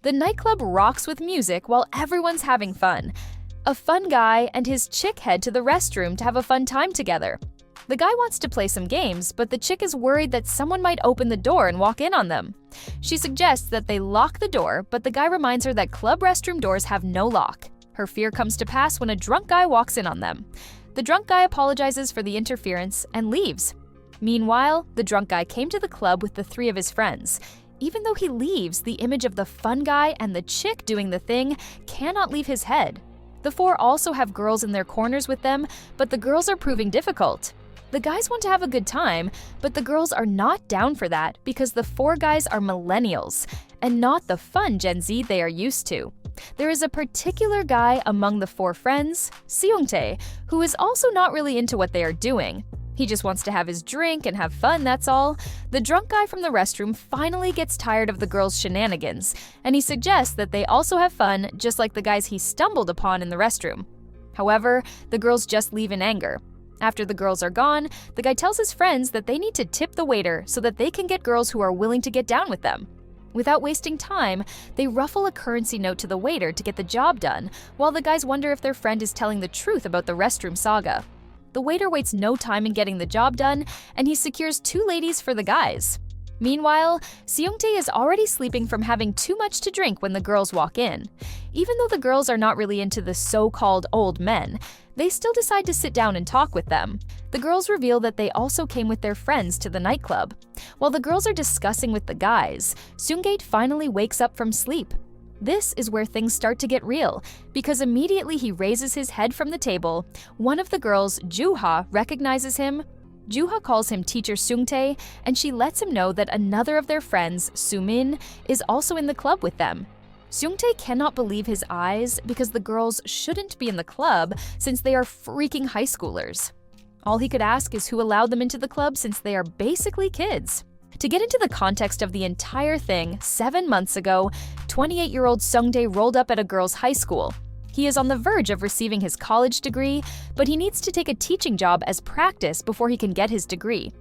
The nightclub rocks with music while everyone's having fun. A fun guy and his chick head to the restroom to have a fun time together. The guy wants to play some games, but the chick is worried that someone might open the door and walk in on them. She suggests that they lock the door, but the guy reminds her that club restroom doors have no lock. Her fear comes to pass when a drunk guy walks in on them. The drunk guy apologizes for the interference and leaves. Meanwhile, the drunk guy came to the club with the three of his friends. Even though he leaves, the image of the fun guy and the chick doing the thing cannot leave his head. The four also have girls in their corners with them, but the girls are proving difficult. The guys want to have a good time, but the girls are not down for that because the four guys are millennials and not the fun Gen Z they are used to. There is a particular guy among the four friends, Seungtae, who is also not really into what they are doing. He just wants to have his drink and have fun, that's all. The drunk guy from the restroom finally gets tired of the girls' shenanigans, and he suggests that they also have fun just like the guys he stumbled upon in the restroom. However, the girls just leave in anger. After the girls are gone, the guy tells his friends that they need to tip the waiter so that they can get girls who are willing to get down with them. Without wasting time, they ruffle a currency note to the waiter to get the job done, while the guys wonder if their friend is telling the truth about the restroom saga. The waiter waits no time in getting the job done, and he secures two ladies for the guys. Meanwhile, Seungtae is already sleeping from having too much to drink when the girls walk in. Even though the girls are not really into the so-called old men, they still decide to sit down and talk with them. The girls reveal that they also came with their friends to the nightclub. While the girls are discussing with the guys, Seunggae finally wakes up from sleep. This is where things start to get real, because immediately he raises his head from the table. One of the girls, Juha, recognizes him. Juha calls him Teacher Seungtae, and she lets him know that another of their friends, Sumin, is also in the club with them. Seungtae cannot believe his eyes because the girls shouldn't be in the club since they are freaking high schoolers. All he could ask is who allowed them into the club since they are basically kids. To get into the context of the entire thing, 7 months ago, 28-year-old Seungdae rolled up at a girls' high school. He is on the verge of receiving his college degree, but he needs to take a teaching job as practice before he can get his degree.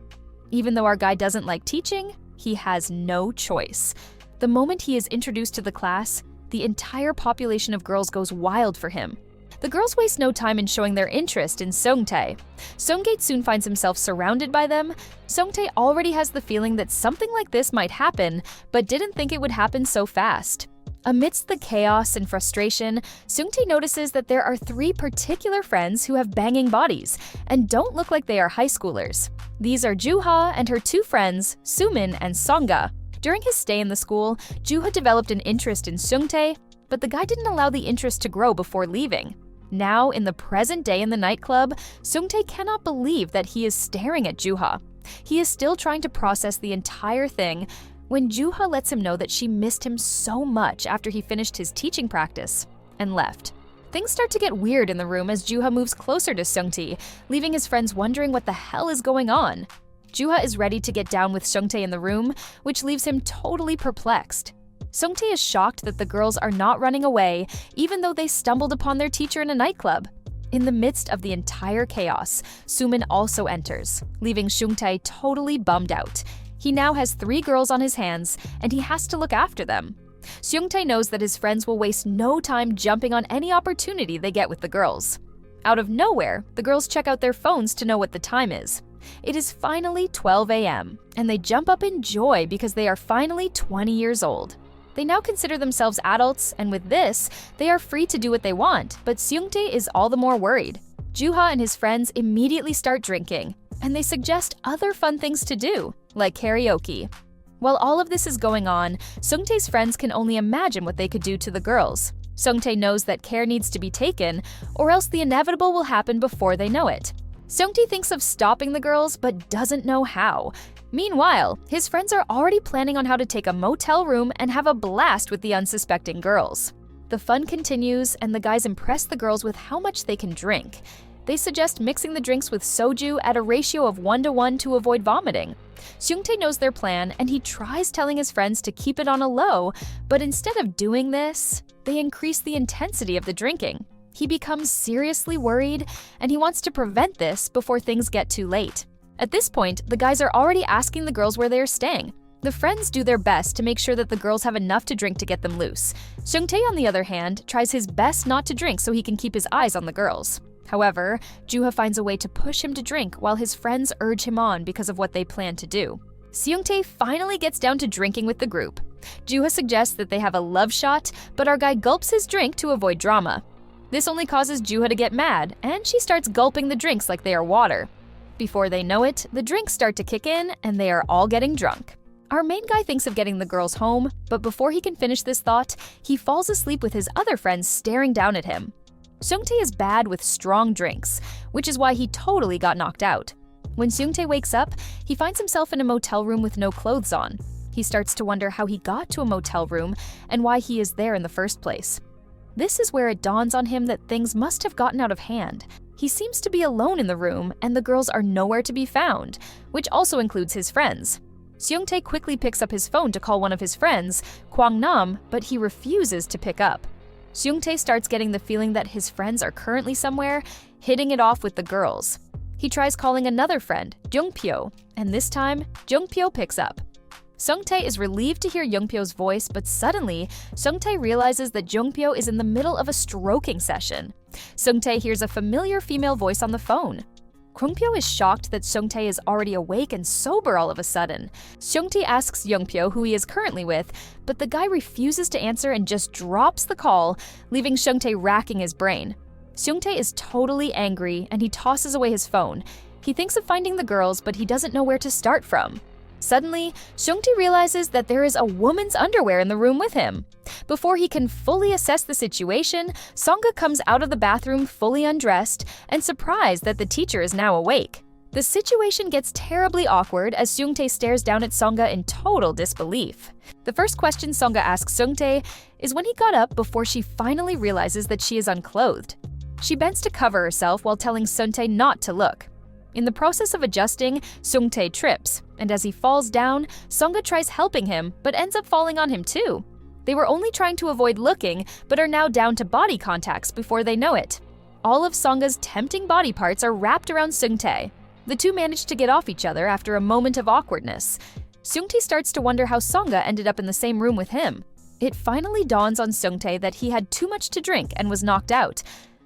Even though our guy doesn't like teaching, he has no choice. The moment he is introduced to the class, the entire population of girls goes wild for him. The girls waste no time in showing their interest in Seungtae. Seunggae soon finds himself surrounded by them. Seungtae already has the feeling that something like this might happen, but didn't think it would happen so fast. Amidst the chaos and frustration, Seungtae notices that there are 3 particular friends who have banging bodies and don't look like they are high schoolers. These are Juha and her 2 friends, Sumin and Songa. During his stay in the school, Juha developed an interest in Seungtae, but the guy didn't allow the interest to grow before leaving. Now, in the present day in the nightclub, Seungtae cannot believe that he is staring at Juha. He is still trying to process the entire thing when Juha lets him know that she missed him so much after he finished his teaching practice and left. Things start to get weird in the room as Juha moves closer to Seungtae, leaving his friends wondering what the hell is going on. Juha is ready to get down with Seungtae in the room, which leaves him totally perplexed. Seungtae is shocked that the girls are not running away, even though they stumbled upon their teacher in a nightclub. In the midst of the entire chaos, Sumin also enters, leaving Seungtae totally bummed out. He now has 3 girls on his hands, and he has to look after them. Seungtae knows that his friends will waste no time jumping on any opportunity they get with the girls. Out of nowhere, the girls check out their phones to know what the time is. It is finally 12 a.m., and they jump up in joy because they are finally 20 years old. They now consider themselves adults, and with this, they are free to do what they want, but Seungtae is all the more worried. Juha and his friends immediately start drinking, and they suggest other fun things to do, like karaoke. While all of this is going on, Seungtae's friends can only imagine what they could do to the girls. Seungtae knows that care needs to be taken, or else the inevitable will happen before they know it. Seungtae thinks of stopping the girls, but doesn't know how. Meanwhile, his friends are already planning on how to take a motel room and have a blast with the unsuspecting girls. The fun continues, and the guys impress the girls with how much they can drink. They suggest mixing the drinks with soju at a ratio of 1:1 to avoid vomiting. Seungtae knows their plan, and he tries telling his friends to keep it on a low, but instead of doing this, they increase the intensity of the drinking. He becomes seriously worried, and he wants to prevent this before things get too late. At this point, the guys are already asking the girls where they are staying. The friends do their best to make sure that the girls have enough to drink to get them loose. Seungtae, on the other hand, tries his best not to drink so he can keep his eyes on the girls. However, Juha finds a way to push him to drink while his friends urge him on because of what they plan to do. Seungtae finally gets down to drinking with the group. Juha suggests that they have a love shot, but our guy gulps his drink to avoid drama. This only causes Juha to get mad, and she starts gulping the drinks like they are water. Before they know it, the drinks start to kick in, and they are all getting drunk. Our main guy thinks of getting the girls home, but before he can finish this thought, he falls asleep with his other friends staring down at him. Seungtae is bad with strong drinks, which is why he totally got knocked out. When Seungtae wakes up, he finds himself in a motel room with no clothes on. He starts to wonder how he got to a motel room and why he is there in the first place. This is where it dawns on him that things must have gotten out of hand. He seems to be alone in the room, and the girls are nowhere to be found, which also includes his friends. Seungtae quickly picks up his phone to call one of his friends, Kwang Nam, but he refuses to pick up. Seungtae starts getting the feeling that his friends are currently somewhere, hitting it off with the girls. He tries calling another friend, Jungpyo, and this time, Jungpyo picks up. Seungtae is relieved to hear Jungpyo's voice, but suddenly, Seungtae realizes that Jungpyo is in the middle of a stroking session. Seungtae hears a familiar female voice on the phone. Jungpyo is shocked that Seungtae is already awake and sober all of a sudden. Seungtae asks Jungpyo who he is currently with, but the guy refuses to answer and just drops the call, leaving Seungtae racking his brain. Seungtae is totally angry and he tosses away his phone. He thinks of finding the girls, but he doesn't know where to start from. Suddenly, Seungtae realizes that there is a woman's underwear in the room with him. Before he can fully assess the situation, Songa comes out of the bathroom fully undressed and surprised that the teacher is now awake. The situation gets terribly awkward as Seungtae stares down at Songa in total disbelief. The first question Songa asks Seungtae is when he got up before she finally realizes that she is unclothed. She bends to cover herself while telling Seungtae not to look. In the process of adjusting, Seungtae trips, and as he falls down, Songa tries helping him, but ends up falling on him too. They were only trying to avoid looking, but are now down to body contacts before they know it. All of Songa's tempting body parts are wrapped around Seungtae. The two manage to get off each other after a moment of awkwardness. Seungtae starts to wonder how Songa ended up in the same room with him. It finally dawns on Seungtae that he had too much to drink and was knocked out.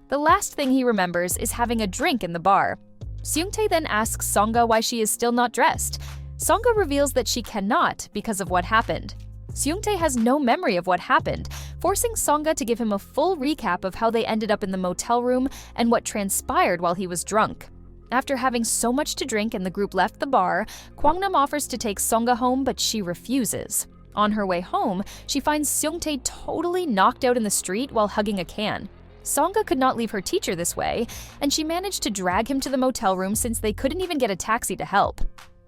The last thing he remembers is having a drink in the bar. Seungtae then asks Songa why she is still not dressed. Songa reveals that she cannot because of what happened. Seungtae has no memory of what happened, forcing Songa to give him a full recap of how they ended up in the motel room and what transpired while he was drunk. After having so much to drink and the group left the bar, Kwangnam offers to take Songa home, but she refuses. On her way home, she finds Seungtae totally knocked out in the street while hugging a can. Songa could not leave her teacher this way, and she managed to drag him to the motel room since they couldn't even get a taxi to help.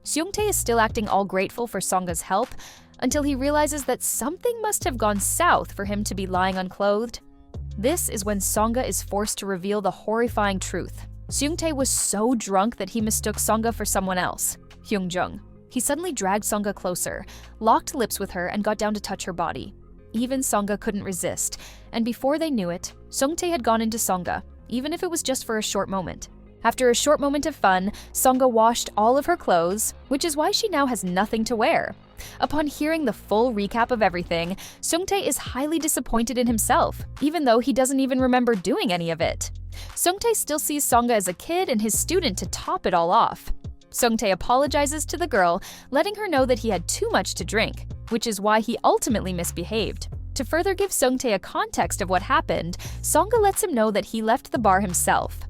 Seungtae is still acting all grateful for Songa's help, until he realizes that something must have gone south for him to be lying unclothed. This is when Songa is forced to reveal the horrifying truth. Seungtae was so drunk that he mistook Songa for someone else, Hyungjung. He suddenly dragged Songa closer, locked lips with her, and got down to touch her body. Even Songa couldn't resist, and before they knew it, Seungtae had gone into Songa, even if it was just for a short moment. After a short moment of fun, Songa washed all of her clothes, which is why she now has nothing to wear. Upon hearing the full recap of everything, Seungtae is highly disappointed in himself, even though he doesn't even remember doing any of it. Seungtae still sees Songa as a kid and his student to top it all off. Seungtae apologizes to the girl, letting her know that he had too much to drink, which is why he ultimately misbehaved. To further give Seungtae a context of what happened, Songa lets him know that he left the bar himself.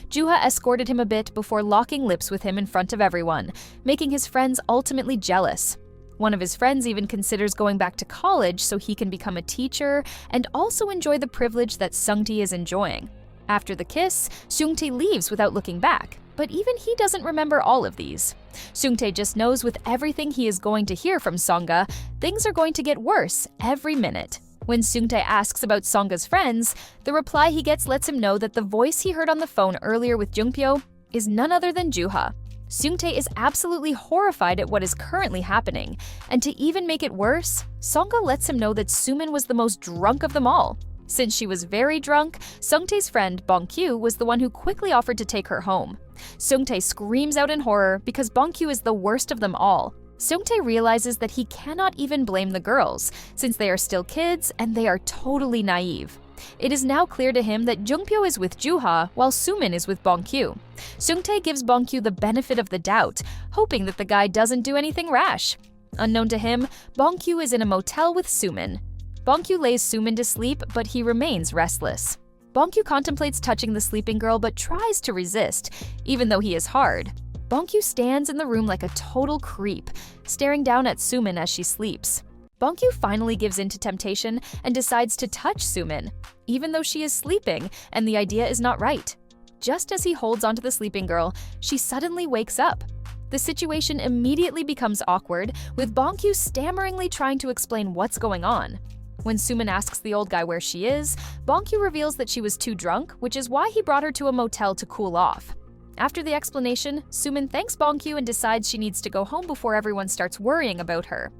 Juha escorted him a bit before locking lips with him in front of everyone, making his friends ultimately jealous. One of his friends even considers going back to college so he can become a teacher and also enjoy the privilege that Seungtae is enjoying. After the kiss, Seungtae leaves without looking back, but even he doesn't remember all of these. Seungtae just knows with everything he is going to hear from Songa, things are going to get worse every minute. When Seungtae asks about Songa's friends, the reply he gets lets him know that the voice he heard on the phone earlier with Jungpyo is none other than Juha. Seungtae is absolutely horrified at what is currently happening, and to even make it worse, Songa lets him know that Sumin was the most drunk of them all. Since she was very drunk, Seungtae's friend Bongkyu was the one who quickly offered to take her home. Seungtae screams out in horror because Bongkyu is the worst of them all. Seungtae realizes that he cannot even blame the girls, since they are still kids and they are totally naive. It is now clear to him that Jungpyo is with Juha while Sumin is with Bongkyu. Seungtae gives Bongkyu the benefit of the doubt, hoping that the guy doesn't do anything rash. Unknown to him, Bongkyu is in a motel with Sumin. Bongkyu lays Sumin to sleep, but he remains restless. Bongkyu contemplates touching the sleeping girl but tries to resist, even though he is hard. Bongkyu stands in the room like a total creep, staring down at Sumin as she sleeps. Bongkyu finally gives in to temptation and decides to touch Sumin, even though she is sleeping and the idea is not right. Just as he holds onto the sleeping girl, she suddenly wakes up. The situation immediately becomes awkward, with Bongkyu stammeringly trying to explain what's going on. When Sumin asks the old guy where she is, Bongkyu reveals that she was too drunk, which is why he brought her to a motel to cool off. After the explanation, Sumin thanks Bongkyu and decides she needs to go home before everyone starts worrying about her.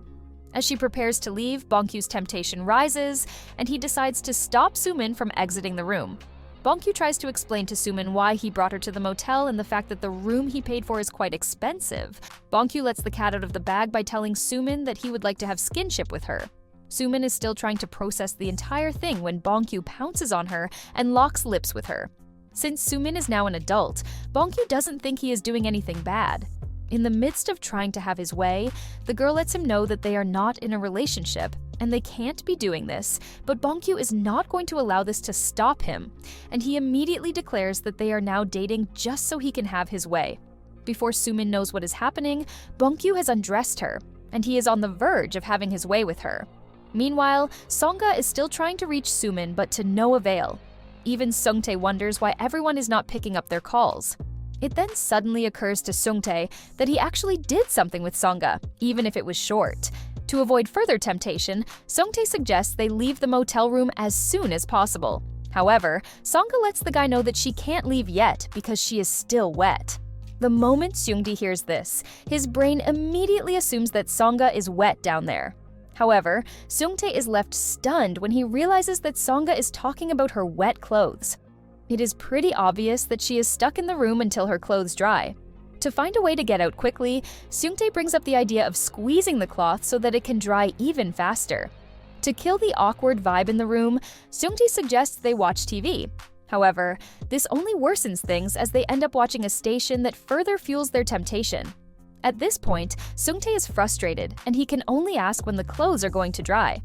As she prepares to leave, Bongkyu's temptation rises, and he decides to stop Sumin from exiting the room. Bongkyu tries to explain to Sumin why he brought her to the motel and the fact that the room he paid for is quite expensive. Bongkyu lets the cat out of the bag by telling Sumin that he would like to have skinship with her. Sumin is still trying to process the entire thing when Bongkyu pounces on her and locks lips with her. Since Sumin is now an adult, Bongkyu doesn't think he is doing anything bad. In the midst of trying to have his way, the girl lets him know that they are not in a relationship and they can't be doing this, but Bongkyu is not going to allow this to stop him, and he immediately declares that they are now dating just so he can have his way. Before Sumin knows what is happening, Bongkyu has undressed her, and he is on the verge of having his way with her. Meanwhile, Songa is still trying to reach Sumin, but to no avail. Even Seungtae wonders why everyone is not picking up their calls. It then suddenly occurs to Seungtae that he actually did something with Songa, even if it was short. To avoid further temptation, Seungtae suggests they leave the motel room as soon as possible. However, Songa lets the guy know that she can't leave yet because she is still wet. The moment Seungdi hears this, his brain immediately assumes that Songa is wet down there. However, Seungtae is left stunned when he realizes that Songa is talking about her wet clothes. It is pretty obvious that she is stuck in the room until her clothes dry. To find a way to get out quickly, Seungtae brings up the idea of squeezing the cloth so that it can dry even faster. To kill the awkward vibe in the room, Seungtae suggests they watch TV. However, this only worsens things as they end up watching a station that further fuels their temptation. At this point, Seungtae is frustrated, and he can only ask when the clothes are going to dry.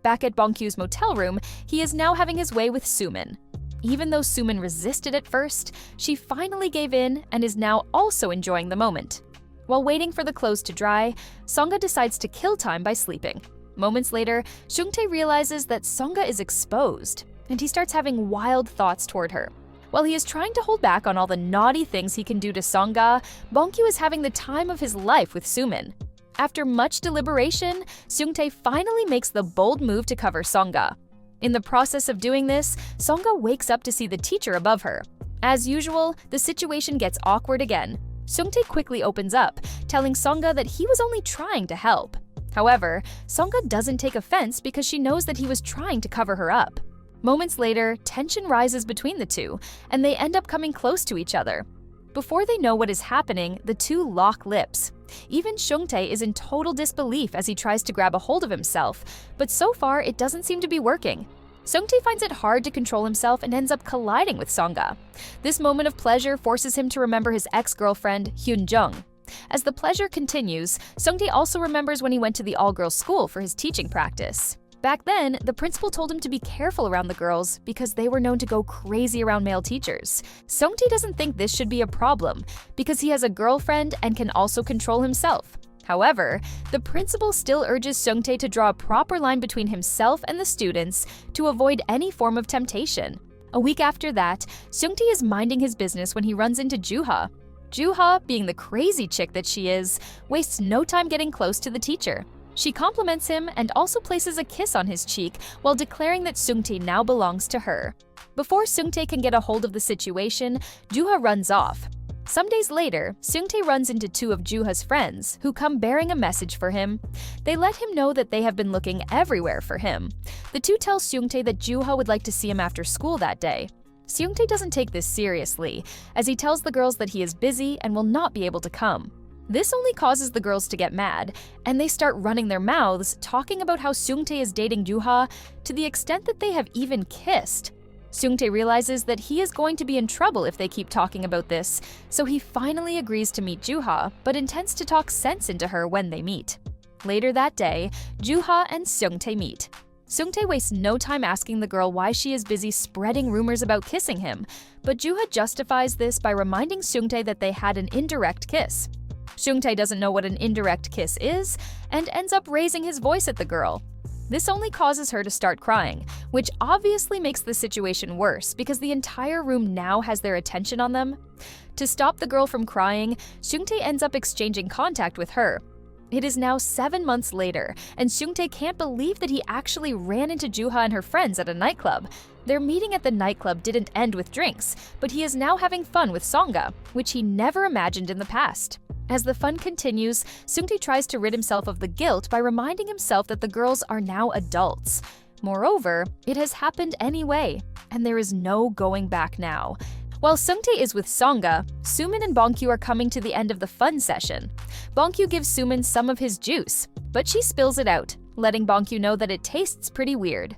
Back at Bongkyu's motel room, he is now having his way with Sumin. Even though Sumin resisted at first, she finally gave in and is now also enjoying the moment. While waiting for the clothes to dry, Songa decides to kill time by sleeping. Moments later, Seungtae realizes that Songa is exposed, and he starts having wild thoughts toward her. While he is trying to hold back on all the naughty things he can do to Songa, Bongkyu is having the time of his life with Sumin. After much deliberation, Seungtae finally makes the bold move to cover Songa. In the process of doing this, Songa wakes up to see the teacher above her. As usual, the situation gets awkward again. Seungtae quickly opens up, telling Songa that he was only trying to help. However, Songa doesn't take offense because she knows that he was trying to cover her up. Moments later, tension rises between the two, and they end up coming close to each other. Before they know what is happening, the two lock lips. Even Seungtae is in total disbelief as he tries to grab a hold of himself, but so far it doesn't seem to be working. Seungtae finds it hard to control himself and ends up colliding with Songa. This moment of pleasure forces him to remember his ex-girlfriend, Hyun-jung. As the pleasure continues, Seungtae also remembers when he went to the all-girls school for his teaching practice. Back then, the principal told him to be careful around the girls because they were known to go crazy around male teachers. Seungtae doesn't think this should be a problem because he has a girlfriend and can also control himself. However, the principal still urges Seungtae to draw a proper line between himself and the students to avoid any form of temptation. A week after that, Seungtae is minding his business when he runs into Juha. Juha, being the crazy chick that she is, wastes no time getting close to the teacher. She compliments him and also places a kiss on his cheek while declaring that Seungtae now belongs to her. Before Seungtae can get a hold of the situation, Juha runs off. Some days later, Seungtae runs into two of Juha's friends who come bearing a message for him. They let him know that they have been looking everywhere for him. The two tell Seungtae that Juha would like to see him after school that day. Seungtae doesn't take this seriously, as he tells the girls that he is busy and will not be able to come. This only causes the girls to get mad, and they start running their mouths, talking about how Seungtae is dating Juha to the extent that they have even kissed. Seungtae realizes that he is going to be in trouble if they keep talking about this, so he finally agrees to meet Juha, but intends to talk sense into her when they meet. Later that day, Juha and Seungtae meet. Seungtae wastes no time asking the girl why she is busy spreading rumors about kissing him, but Juha justifies this by reminding Seungtae that they had an indirect kiss. Seungtae doesn't know what an indirect kiss is and ends up raising his voice at the girl. This only causes her to start crying, which obviously makes the situation worse because the entire room now has their attention on them. To stop the girl from crying, Seungtae ends up exchanging contact with her. It is now 7 months later, and Seungtae can't believe that he actually ran into Juha and her friends at a nightclub. Their meeting at the nightclub didn't end with drinks, but he is now having fun with Songa, which he never imagined in the past. As the fun continues, Seungtae tries to rid himself of the guilt by reminding himself that the girls are now adults. Moreover, it has happened anyway, and there is no going back now. While Seungtae is with Songa, Sumin and Bongkyu are coming to the end of the fun session. Bongkyu gives Sumin some of his juice, but she spills it out, letting Bongkyu know that it tastes pretty weird.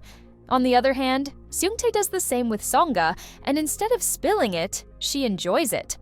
On the other hand, Seungtae does the same with Songa, and instead of spilling it, she enjoys it.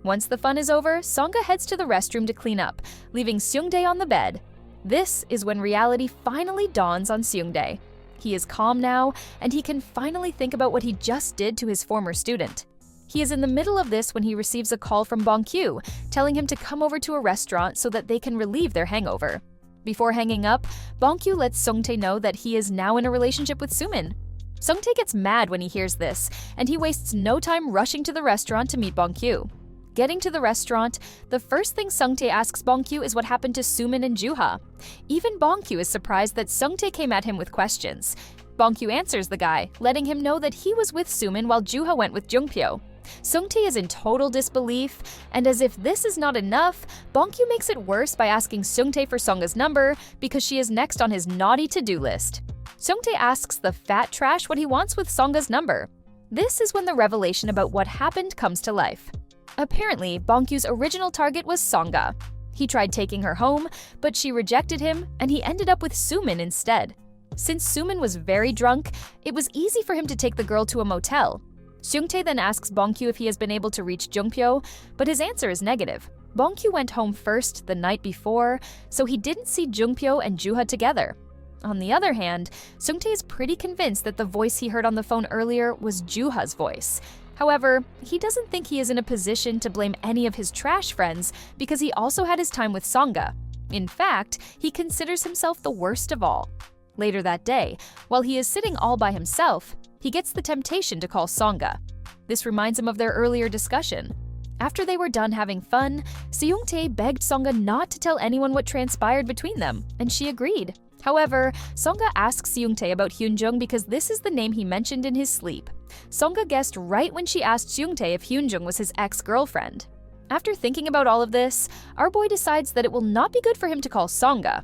Once the fun is over, Songa heads to the restroom to clean up, leaving Seungdae on the bed. This is when reality finally dawns on Seungdae. He is calm now, and he can finally think about what he just did to his former student. He is in the middle of this when he receives a call from Bongkyu, telling him to come over to a restaurant so that they can relieve their hangover. Before hanging up, Bongkyu lets Seungtae know that he is now in a relationship with Sumin. Seungtae gets mad when he hears this, and he wastes no time rushing to the restaurant to meet Bongkyu. Getting to the restaurant, the first thing Seungtae asks Bongkyu is what happened to Sumin and Juha. Even Bongkyu is surprised that Seungtae came at him with questions. Bongkyu answers the guy, letting him know that he was with Sumin while Juha went with Jungpyo. Seungtae is in total disbelief, and as if this is not enough, Bongkyu makes it worse by asking Seungtae for Songa's number because she is next on his naughty to-do list. Seungtae asks the fat trash what he wants with Songa's number. This is when the revelation about what happened comes to life. Apparently, Bongkyu's original target was Songa. He tried taking her home, but she rejected him, and he ended up with Sumin instead. Since Sumin was very drunk, it was easy for him to take the girl to a motel. Seungtae then asks Bongkyu if he has been able to reach Jungpyo, but his answer is negative. Bongkyu went home first the night before, so he didn't see Jungpyo and Juha together. On the other hand, Seungtae is pretty convinced that the voice he heard on the phone earlier was Juha's voice. However, he doesn't think he is in a position to blame any of his trash friends because he also had his time with Songa. In fact, he considers himself the worst of all. Later that day, while he is sitting all by himself, he gets the temptation to call Songa. This reminds him of their earlier discussion. After they were done having fun, Seungtae begged Songa not to tell anyone what transpired between them, and she agreed. However, Songa asks Seungtae about Hyunjung because this is the name he mentioned in his sleep. Songa guessed right when she asked Seungtae if Hyunjung was his ex-girlfriend. After thinking about all of this, our boy decides that it will not be good for him to call Songa.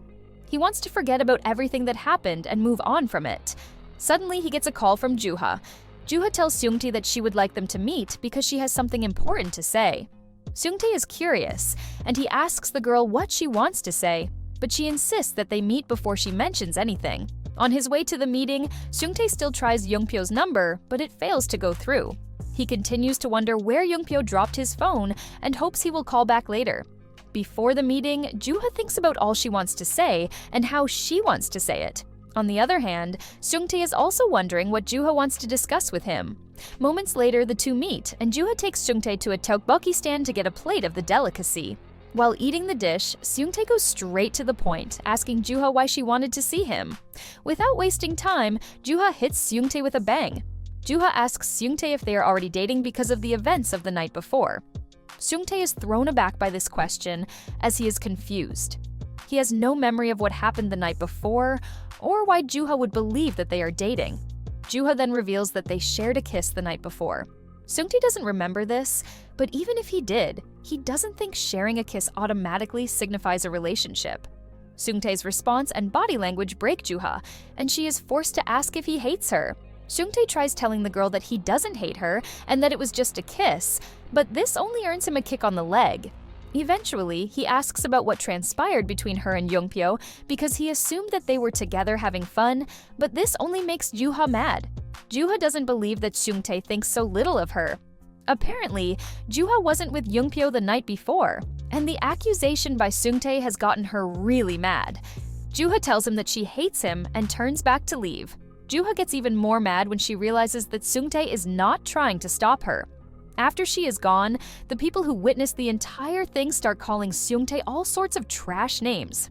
He wants to forget about everything that happened and move on from it. Suddenly, he gets a call from Juha. Juha tells Seungtae that she would like them to meet because she has something important to say. Seungtae is curious, and he asks the girl what she wants to say, but she insists that they meet before she mentions anything. On his way to the meeting, Seungtae still tries Jungpyo's number, but it fails to go through. He continues to wonder where Jungpyo dropped his phone and hopes he will call back later. Before the meeting, Juha thinks about all she wants to say and how she wants to say it. On the other hand, Seungtae is also wondering what Juha wants to discuss with him. Moments later, the two meet, and Juha takes Seungtae to a tteokbokki stand to get a plate of the delicacy. While eating the dish, Seungtae goes straight to the point, asking Juha why she wanted to see him. Without wasting time, Juha hits Seungtae with a bang. Juha asks Seungtae if they are already dating because of the events of the night before. Seungtae is thrown aback by this question, as he is confused. He has no memory of what happened the night before, or why Juha would believe that they are dating. Juha then reveals that they shared a kiss the night before. Seungtae doesn't remember this, but even if he did, he doesn't think sharing a kiss automatically signifies a relationship. Seungtae's response and body language break Juha, and she is forced to ask if he hates her. Seungtae tries telling the girl that he doesn't hate her and that it was just a kiss, but this only earns him a kick on the leg. Eventually, he asks about what transpired between her and Youngpyo because he assumed that they were together having fun, but this only makes Juha mad. Juha doesn't believe that Seungtae thinks so little of her. Apparently, Juha wasn't with Youngpyo the night before, and the accusation by Seungtae has gotten her really mad. Juha tells him that she hates him and turns back to leave. Juha gets even more mad when she realizes that Seungtae is not trying to stop her. After she is gone, the people who witnessed the entire thing start calling Seungtae all sorts of trash names.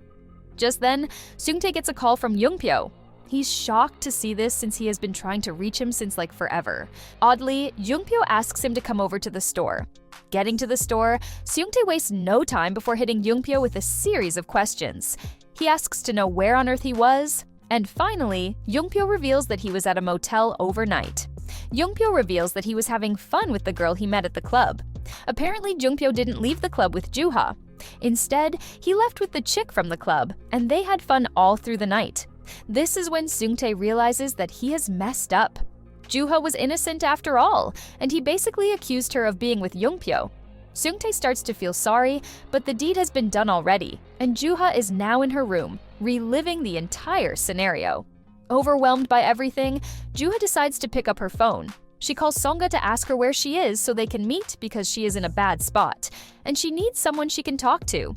Just then, Seungtae gets a call from Youngpyo. He's shocked to see this since he has been trying to reach him since like forever. Oddly, Youngpyo asks him to come over to the store. Getting to the store, Seungtae wastes no time before hitting Youngpyo with a series of questions. He asks to know where on earth he was, and finally, Youngpyo reveals that he was at a motel overnight. Youngpyo reveals that he was having fun with the girl he met at the club. Apparently, Youngpyo didn't leave the club with Juha. Instead, he left with the chick from the club, and they had fun all through the night. This is when Seungtae realizes that he has messed up. Juha was innocent after all, and he basically accused her of being with Youngpyo. Seungtae starts to feel sorry, but the deed has been done already, and Juha is now in her room, reliving the entire scenario. Overwhelmed by everything, Juha decides to pick up her phone. She calls Songa to ask her where she is so they can meet because she is in a bad spot, and she needs someone she can talk to.